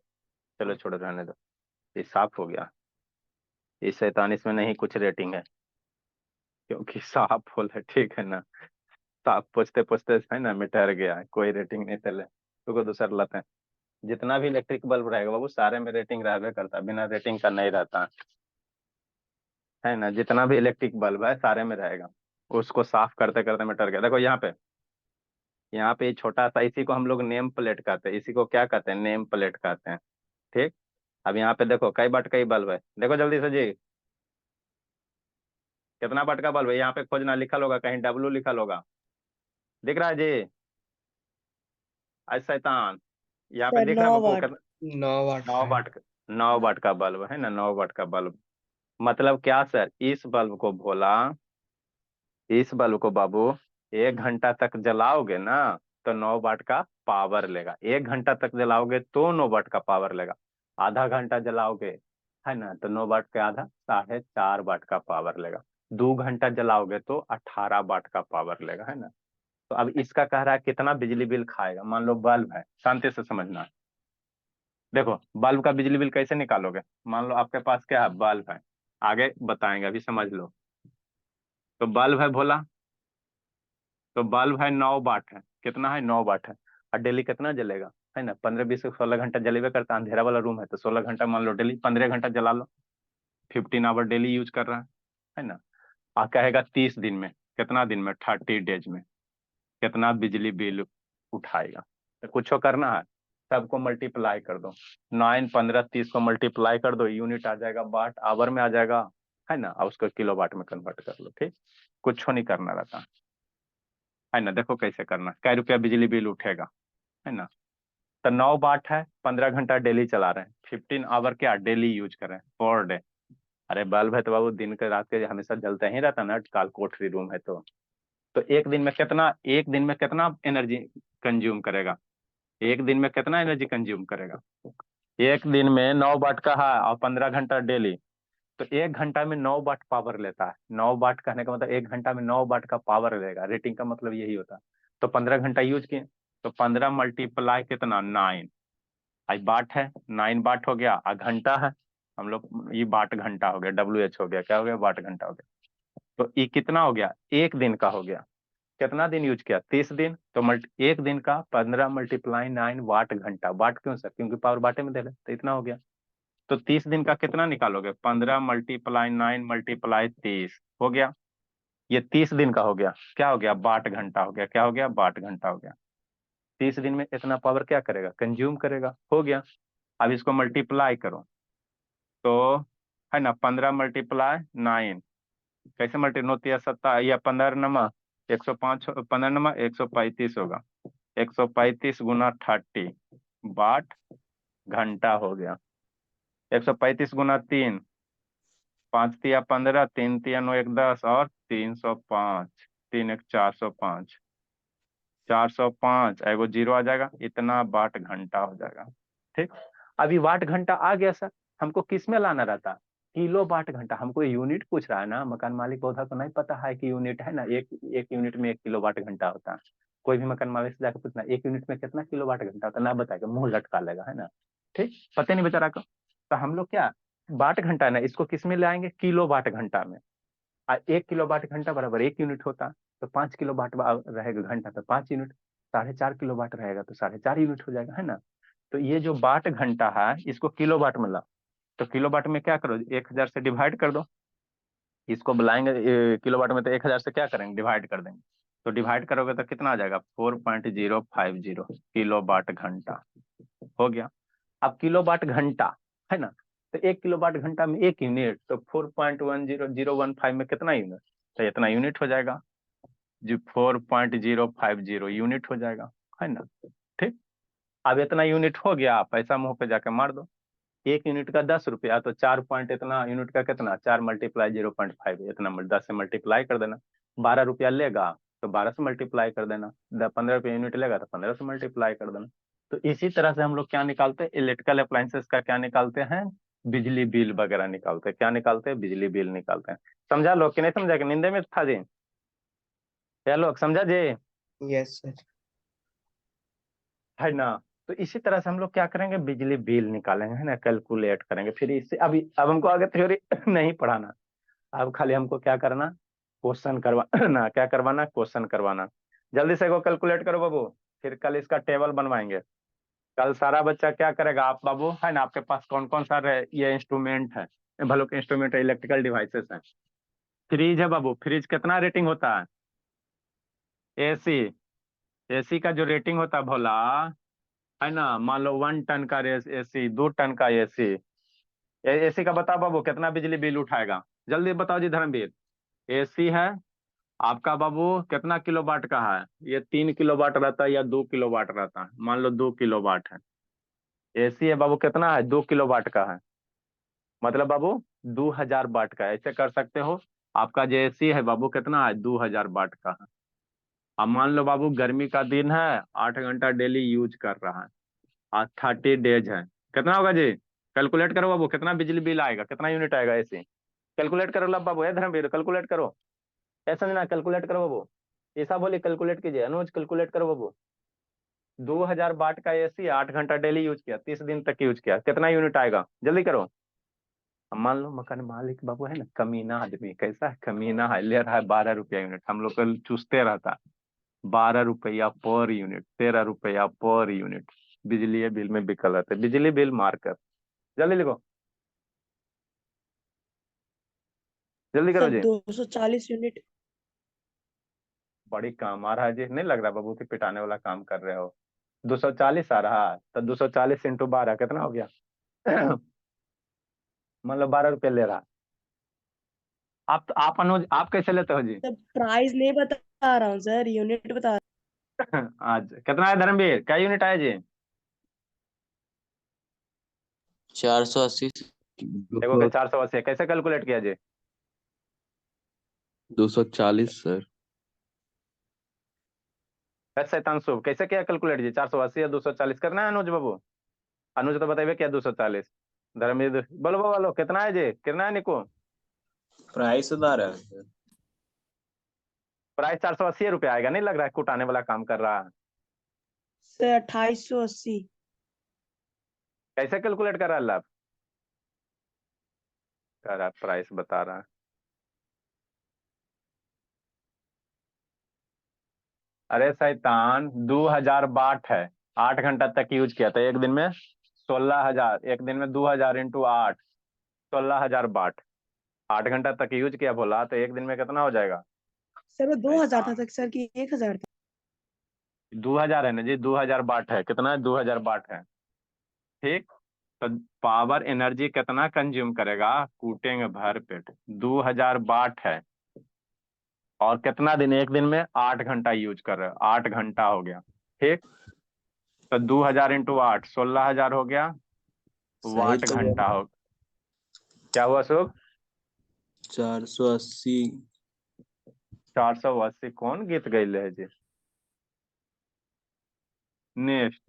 चलो छोड़, रहने दो। ये साफ हो गया। इस 47 में नहीं कुछ रेटिंग है, क्योंकि साफ होल है। ठीक है ना? साफ पोछते पोछते है ना मिटर गया है, कोई रेटिंग नहीं चले तो दूसर लते हैं। जितना भी इलेक्ट्रिक बल्ब रहेगा बाबू, सारे में रेटिंग रहबे करता, बिना रेटिंग का नहीं रहता, है ना? जितना भी इलेक्ट्रिक बल्ब है सारे में रहेगा। उसको साफ करते करते मिटर गया। देखो यहाँ पे, यहाँ पे छोटा सा, इसी को हम लोग नेम प्लेट कहते हैं। इसी को क्या कहते हैं? नेम प्लेट कहते हैं। ठीक, अब यहाँ पे देखो कई बट कई बल्ब है। देखो जल्दी से जी, कितना बट का बल्ब है? यहाँ पे खोजना, लिखल होगा कहीं, डब्लू लिखल होगा, दिख रहा है जी? आज शैतान, यहाँ पे सर दिख रहा 9 है बाबू वाट। कितना? 9 वाट 9 का है। वाट का, 9 वाट का बल्ब है ना? 9 वाट का बल्ब मतलब क्या सर? इस बल्ब को बोला, इस बल्ब को बाबू 1 घंटा तक जलाओगे ना, तो 9 वाट का पावर लेगा। 1 घंटा तक जलाओगे तो 9 वाट का पावर लेगा। आधा घंटा जलाओगे, है ना, तो 9 वाट के आधा 4.5 वाट का पावर लेगा। 2 घंटा जलाओगे तो 18 वाट का पावर लेगा, है ना? तो अब इसका कह रहा है कितना बिजली बिल खाएगा। मान लो बल्ब है, शांति से समझना। देखो बल्ब का बिजली बिल कैसे निकालोगे? मान लो आपके पास क्या है? बल्ब है, आगे बताएंगे, अभी समझ लो। तो बल्ब है भोला, तो बल्ब है 9 वाट है, कितना है? 9 वाट है। और डेली कितना जलेगा? है ना, 15 20 16 घंटा जलेबे करता है। अंधेरा वाला रूम है तो 16 घंटा मान लो डेली, 15 घंटा जला लो। 15 आवर डेली यूज कर रहा है ना? आ कहेगा 30 दिन में, कितना दिन में? 30 डेज में कितना बिजली बिल उठाएगा? तो कुछ करना है, सबको मल्टीप्लाई कर दो। 9 15 30 को मल्टीप्लाई कर दो, यूनिट आ जाएगा, वाट आवर में आ जाएगा, है ना? और उसको किलो वाट में कन्वर्ट कर लो। ठीक, कुछ नहीं करना रहता। है ना। देखो कैसे करना, कै रुपया बिजली बिल उठेगा, है ना। तो 9 वाट है, 15 घंटा डेली चला रहे हैं, 15 आवर क्या डेली यूज कर रहे हैं पर डे। अरे बल्ब है तो बाबू दिन के रात के हमेशा जलता ही रहता ना, काल कोठरी रूम है तो एक दिन में कितना एनर्जी कंज्यूम करेगा, एक दिन में कितना एनर्जी कंज्यूम करेगा। एक दिन में 9 वाट का है और 15 घंटा डेली, तो 1 घंटा में 9 वाट पावर लेता है। 9 वाट कहने का मतलब 1 घंटा में 9 वाट का पावर लेगा, रेटिंग का मतलब यही होता है। तो 15 घंटा यूज किए, तो 15 मल्टीप्लाई कितना 9, आई वाट है 9 वाट हो गया, आ घंटा है हम लोग, ये वाट घंटा हो गया, WH हो गया, क्या हो गया वाट घंटा हो गया। तो ये कितना हो गया, एक दिन का हो गया। कितना दिन यूज किया, 30 दिन, तो एक दिन का 15 × 9 वाट घंटा। वाट क्यों सर, क्योंकि पावर वाटे में दे रहे, तो इतना हो गया। तो 30 दिन का कितना निकालोगे, 15 × 9 × 30 हो गया। ये 30 दिन का हो गया, क्या हो गया वाट घंटा हो गया, क्या हो गया वाट घंटा हो गया। 30 दिन में इतना पावर क्या करेगा, कंज्यूम करेगा, हो गया। अब इसको मल्टीप्लाई करो, तो है ना 15 × 9, कैसे मल्टी, 9 × 7 या 15 नमा 105, 15 नमा 135 होगा, 135 × 30 वाट घंटा हो गया। 135 × 3, 5 × 15, 3 × 9 = 10 और 305, 3 × 1 = 405, 405 एगो जीरो आ जाएगा, इतना वाट घंटा हो जाएगा। ठीक, अभी वाट घंटा आ गया सर, हमको किस में लाना रहता, किलो वाट घंटा। हमको यूनिट पूछ रहा है ना, मकान मालिक पौधा को नहीं पता है कि यूनिट है ना, एक एक यूनिट में 1 किलो वाट घंटा होता है। कोई भी मकान मालिक से जाकर पूछना एक यूनिट में कितना किलो वाट घंटा होता है, ना बताएगा, मुंह लटका लेगा, है ना। ठीक, पता नहीं बेचारा को। तो हम लोग क्या, वाट घंटा है ना, इसको किस में ले आएंगे, किलो वाट घंटा में। 1 किलो वाट घंटा बराबर 1 यूनिट होता, तो 5 किलो वाट रहेगा घंटा, तो 5 यूनिट। 4.5 किलो वाट रहेगा तो 4.5 यूनिट हो जाएगा, है ना। तो ये जो वाट घंटा है इसको किलो वाट में ला, तो किलो वाट में क्या करो, 1000 से डिवाइड कर दो। इसको बुलाएंगे किलो वाट में, तो 1000 से क्या करेंगे, डिवाइड कर देंगे। तो डिवाइड करोगे तो कितना आ जाएगा, 4.050 किलो वाट घंटा हो गया। अब किलो वाट घंटा है ना, तो 1 किलो वाट घंटा में 1 यूनिट, तो 4.10015 में कितना यूनिट, तो इतना यूनिट हो जाएगा, जो 4.050 यूनिट हो जाएगा, है ना। ठीक, अब इतना यूनिट हो गया, पैसा मुंह पे जाके मार दो। 1 यूनिट का 10 रुपया, तो 4 पॉइंट इतना यूनिट का कितना, 4 × 0.5 इतना 10 से मल्टीप्लाई कर देना। 12 रुपया लेगा तो 12 से मल्टीप्लाई कर देना, 15 रुपया यूनिट लेगा तो 15 से मल्टीप्लाई कर देना। तो इसी तरह से हम लोग क्या निकालते हैं, इलेक्ट्रिकल अप्लायंसेस का क्या निकालते हैं, बिजली बिल वगैरह निकालते हैं। क्या निकालते हैं, बिजली बिल निकालते हैं। समझा लोग कि नहीं समझा, कि नींदे में था जी, क्या लोग समझा जी, यस सर। है ना। तो इसी तरह से हम लोग क्या करेंगे, बिजली बिल निकालेंगे, है ना, कैलकुलेट करेंगे। फिर इससे अभी अब हमको आगे थ्योरी नहीं पढ़ाना, अब खाली हमको क्या करना, क्वेश्चन करवाना। क्या करवाना, क्वेश्चन करवाना। जल्दी से वो कैलकुलेट करो बाबू, फिर कल इसका टेबल बनवाएंगे। कल सारा बच्चा क्या करेगा, आप बाबू है ना, आपके पास कौन कौन सा ये इंस्ट्रूमेंट है, भलो के इंस्ट्रूमेंट है, इलेक्ट्रिकल डिवाइसेस है। फ्रिज है बाबू, फ्रिज कितना रेटिंग होता है, एसी, एसी का जो रेटिंग होता है भोला, है ना, मान लो 1 टन का एसी, 2 टन का एसी, एसी का बताओ बाबू कितना बिजली बिल उठाएगा, जल्दी बताओ जी धर्मवीर। एसी है आपका बाबू, कितना किलो वाट का है, ये 3 किलो वाट रहता है या 2 किलो वाट रहता है, मान लो 2 किलो वाट है। एसी है बाबू, कितना है, 2 किलो वाट का है, मतलब बाबू 2000 वाट का है। ऐसे कर सकते हो, आपका जो एसी है बाबू कितना है, 2000 वाट का है। अब मान लो बाबू गर्मी का दिन है, 8 घंटा डेली यूज कर रहा है, आज 30 डेज है, कितना होगा जी, कैलकुलेट करो बाबू, कितना बिजली बिल आएगा, कितना यूनिट आएगा एसी, कैलकुलेट करो लब बाबू, है धर्मवीर कैलकुलेट करो, ऐसा नहीं ना, कैलकुलेट करो बाबू, ऐसा बोले कैलकुलेट कीजिए, अनुज कैलकुलेट करो बाबू। 2000 वाट का एसी, 8 घंटा डेली यूज किया, 30 दिन तक यूज किया, कितना यूनिट आएगा, जल्दी करो। अब मान लो मकान मालिक बाबू है ना, कमीना आदमी, कैसा है, कमीना है, ले रहा है 12 रुपया यूनिट, हम लोग को चूसते रहता, 12 रुपया पर यूनिट, 13 रुपया पर यूनिट बिजली बिल में बिकल रहता है। बिजली बिल मार्कर, जल्दी लिखो, जल्दी करो सर जी। 240 यूनिट। बड़ी काम आ रहा है जी, नहीं लग रहा बाबू कि पिटाने वाला काम कर रहे हो। 240 आ रहा है, तो 240 × 12 कितना हो गया, मतलब 12 रुपया ले रहा, आप अनुज आप कैसे लेते हो जी? सर प्राइस नहीं बता रहा हूँ सर, यूनिट बता आज कितना है धर्मवीर, क्या यूनिट आया जी? 480 देखो कि 480 कैसे कैलकुलेट किया जी? 240 सर। शैतांशु कैसे किया कैलकुलेट जी? 480 या 240 करना है अनुज बाबू? अनुज तो बताइए क्या 240? धर्मवीर बोलो बोलो कितना है जी, कितना है निको? प्राइस बता रहा है सर। प्राइस 480 रुपया आएगा, नहीं लग रहा है कुटाने वाला काम कर रहा है? सर 2880। कैसे कैलकुलेट कर रहा है लाभ? कर रहा प्राइस बता रहा है। अरे शैतान 2000 वाट है, 8 घंटा तक यूज किया था एक दिन में 16,000, एक दिन में 2000 इंटू 8, 16,000 वाट। 8 घंटा तक यूज किया बोला तो एक दिन में कितना हो जाएगा? सर वो 2000 था शैतान सर कि 1000 था? 2000 है ना जी, 2000 वाट है, कितना है 2000 वाट है। ठीक, तो पावर एनर्जी कितना कंज्यूम करेगा, कूटेंगे भर पेट। 2000 वाट है और कितना दिन, एक दिन में 8 घंटा यूज कर रहे हो, 8 घंटा हो गया। ठीक, तो 2000 इंटू 8, 16,000 हो गया सही वाट तो घंटा बोल। हो। क्या हुआ शुभ? 480। 480 कौन गीत गैले है जी? नेक्स्ट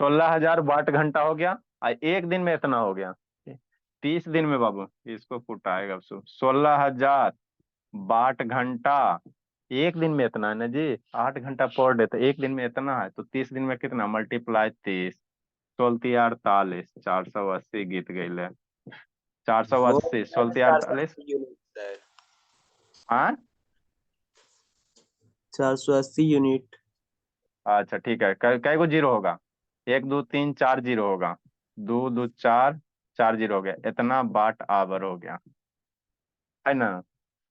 16,000 वाट घंटा हो गया और एक दिन में इतना हो गया 30 दिन में बाबू। इसको कुटाएगा अब शुभ, 16,000 वाट घंटा एक दिन में इतना है ना जी, 8 घंटा पर डे, तो एक दिन में इतना है तो 30 दिन में कितना, मल्टीप्लाई 30, 16 48, 480 गीत गैले। हो 480 16 48। 480 यूनिट सर। हाँ 480 यूनिट। अच्छा ठीक है, कै गो जीरो होगा? 1 2 3 4 जीरो होगा, 2 2 4, 4 जीरो हो गया, इतना वाट आवर हो गया, है ना?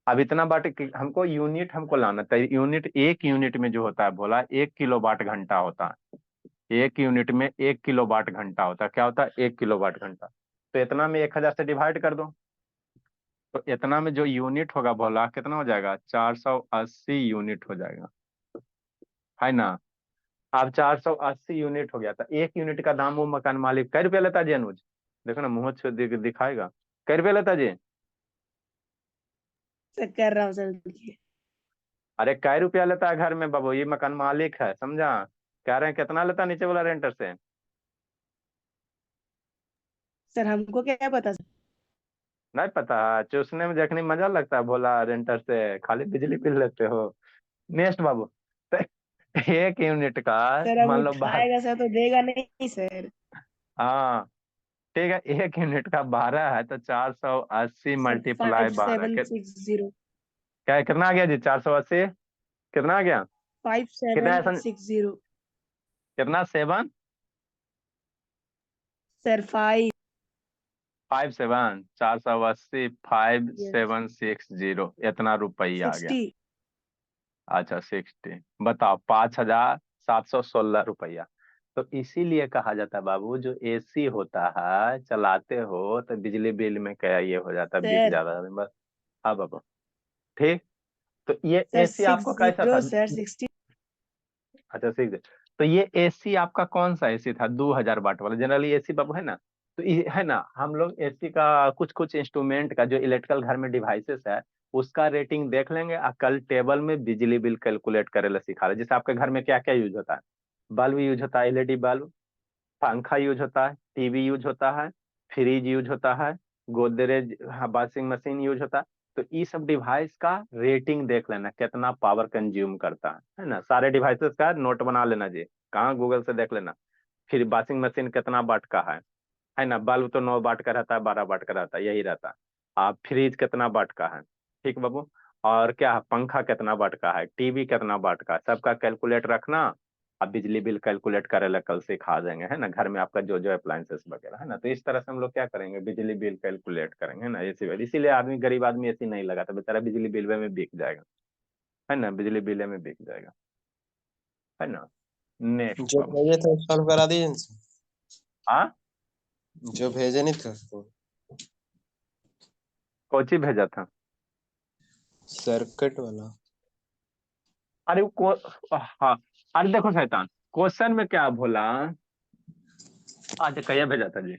अब इतना वाट हमको यूनिट हमको लाना था, यूनिट एक यूनिट में जो होता है बोला 1 किलो वाट घंटा होता है। एक यूनिट में 1 किलो वाट घंटा होता है, क्या होता है 1 किलो वाट घंटा। तो इतना में 1000 से डिवाइड कर दो, तो इतना में जो यूनिट होगा बोला कितना हो जाएगा, 480 यूनिट हो जाएगा, है ना? अब 480 यूनिट हो गया था, एक यूनिट का दाम वो मकान मालिक कै रुपया लेता जी अनुज? देखो ना मुंह छो दिखाएगा, कै रुपया लेता जी? सर कर रहा हूँ सर, देखिए। अरे कै रुपया लेता है घर में बाबू, ये मकान मालिक है, समझा? कह रहे हैं कितना लेता नीचे वाला रेंटर से? सर हमको क्या पता सर? नहीं पता है, चूसने में देखने में मजा लगता है, बोला रेंटर से खाली बिजली बिल लेते हो। नेक्स्ट बाबू, तो एक यूनिट का सर अब मान लो बाहर, उठाएगा सर तो देगा नहीं सर। हाँ ठीक है, एक यूनिट का 12 है तो 480 सर मल्टीप्लाई 12 5760। क्या कितना आ गया जी? 480 कितना आ गया? कितना ऐसा 5760। कितना, 7 sir 57, 480 five yes seven six zero इतना रुपया आ गया। 60। अच्छा 60, बताओ 5,716 रुपया। तो इसीलिए कहा जाता है बाबू, जो एसी होता है चलाते हो तो बिजली बिल में क्या ये हो जाता है, बिक सर जाता है बस। हाँ बाबू, ठीक। तो ये सर एसी आपका कैसा 60 था? सर 60। अच्छा ठीक है, तो ये एसी आपका कौन सा एसी था? 2000 वाट वाला जनरली एसी बाबू, है ना? तो ये है ना, हम लोग एसी का कुछ कुछ इंस्ट्रूमेंट का जो इलेक्ट्रिकल घर में डिवाइसेस है उसका रेटिंग देख लेंगे और कल टेबल में बिजली बिल कैलकुलेट करे ला सिखा रहे। जैसे आपके घर में क्या क्या यूज होता है, बल्ब यूज होता है, एलईडी बल्ब, पंखा यूज होता है, टीवी यूज होता है, फ्रिज यूज होता है, गोदरेज, वॉशिंग मशीन यूज होता है। तो ये सब डिवाइस का रेटिंग देख लेना कितना पावर कंज्यूम करता है ना? सारे डिवाइसेस का नोट बना लेना जी, कहाँ गूगल से देख लेना। फिर वॉशिंग मशीन कितना वाट का है ना? बल्ब तो 9 वाट का रहता है, 12 वाट का रहता है, यही रहता है। आप फ्रिज कितना वाट का है, ठीक बाबू? और क्या पंखा कितना वाट का है, टीवी कितना वाट का है, सबका कैलकुलेट रखना। अब बिजली बिल कैलकुलेट करे ला कल सिखा देंगे, है ना? घर में आपका जो जो अप्लायंसेस वगैरह है ना, तो इस तरह से हम लोग क्या करेंगे, बिजली बिल कैलकुलेट करेंगे, है ना? इसीलिए आदमी, गरीब आदमी एसी नहीं लगाता, बेचारा बिजली बिल में बिक जाएगा, है ना? बिजली बिल में बिक जाएगा, है ना? नेक्स्ट जो बाबू। भेजे थे सॉल्व करा दिए ना सर? हाँ जो भेजे नहीं थे उसको। कोची भेजा था? सर्किट वाला। अरे हाँ, अरे देखो शैतान, क्वेश्चन में क्या बोला? अच्छा कहिया भेजा था जी?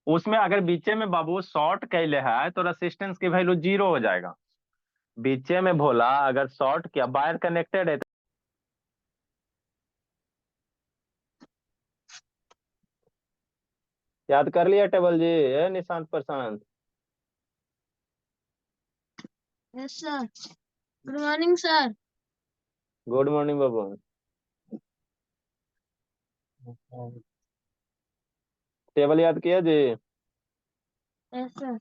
उसमें अगर बीचे में बाबू शॉर्ट कैले है तो रेसिस्टेंस की वैल्यू 0 हो जाएगा। बीचे में बोला अगर शॉर्ट किया, वायर कनेक्टेड है। याद कर लिया टेबल जी? Nishant Prashant, yes sir. Good morning sir. Good morning बाबू। टेबल याद किया जी? Yes sir.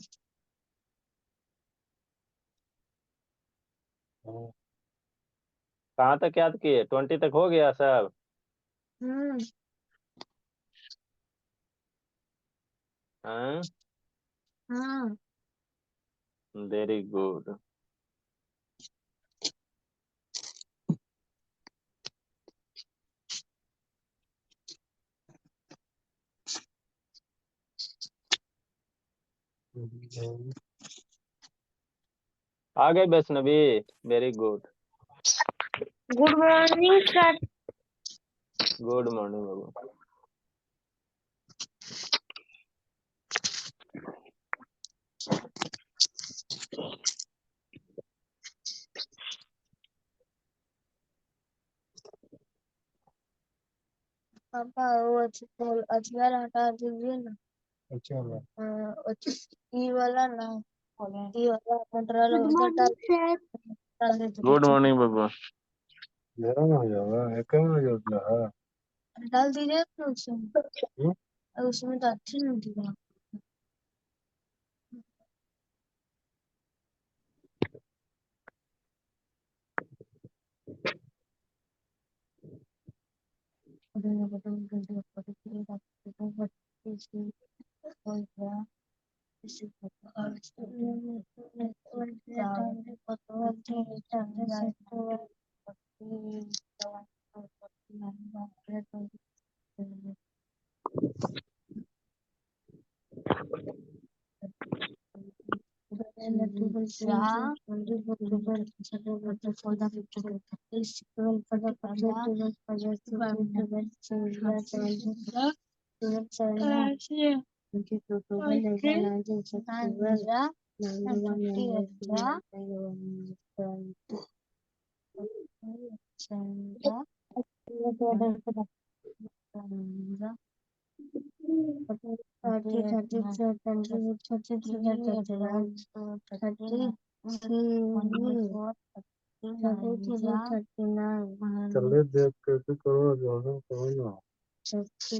कहाँ तक याद किए? 20 तक हो गया सब? हम्म। हाँ, हाँ। Very good. आ गए Vaishnavi, very good. Good morning sir. Good morning बाबू। पापा वो अजगर हटा दीजिए ना। अच्छा वाला। ई वाला ना, ई वाला कंट्रोल उधर डाल दीजिए। गुड मॉर्निंग बाबू। मेरा ना हो जाएगा, एक में हो जाएगा। डाल दीजिए तो उसमें तो अच्छी नहीं दिखा। चलिए देख कैसे करो जो है करो ना। ऐसे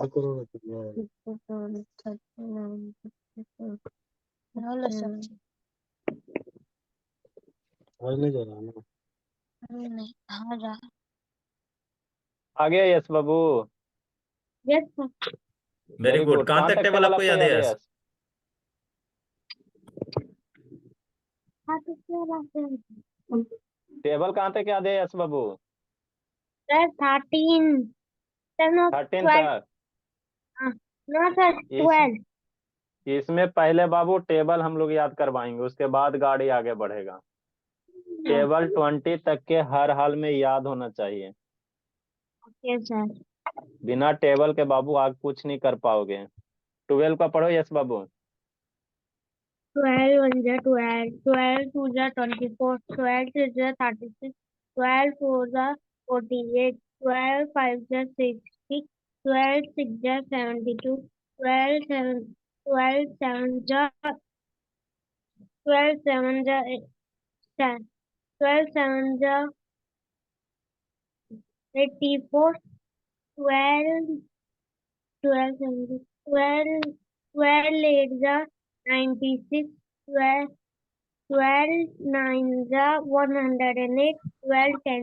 करो ना चलिए। वही नहीं जा रहा ना। नहीं हाँ जा। आ गया यस बाबू? Yes very very good. Good. कहाँ कहाँ तक तक टेबल टेबल आपको आपको याद है याद है यस? यस? टेबल कहाँ तक याद है यस बाबू? सर 13 सर नो 13 12 तक? नो सर इस 12। इसमें पहले बाबू टेबल हम लोग याद करवाएंगे, उसके बाद गाड़ी आगे बढ़ेगा। टेबल 20 तक के हर हाल में याद होना चाहिए। Okay sir. बिना टेबल के बाबू आगे कुछ नहीं कर पाओगे। 12 का पढ़ो यस बाबू। 12 1 जा 12, 12 2 जा 24, 12 3 जा 36, 12 4 जा 48, 12 5 जा 60, 12 6 जा 72, 12 7 12 7 जा 12 7 जा 12 7 जा 84, 12 12 7 12 12 8 जा 96, 12 9 जा 108, 12 10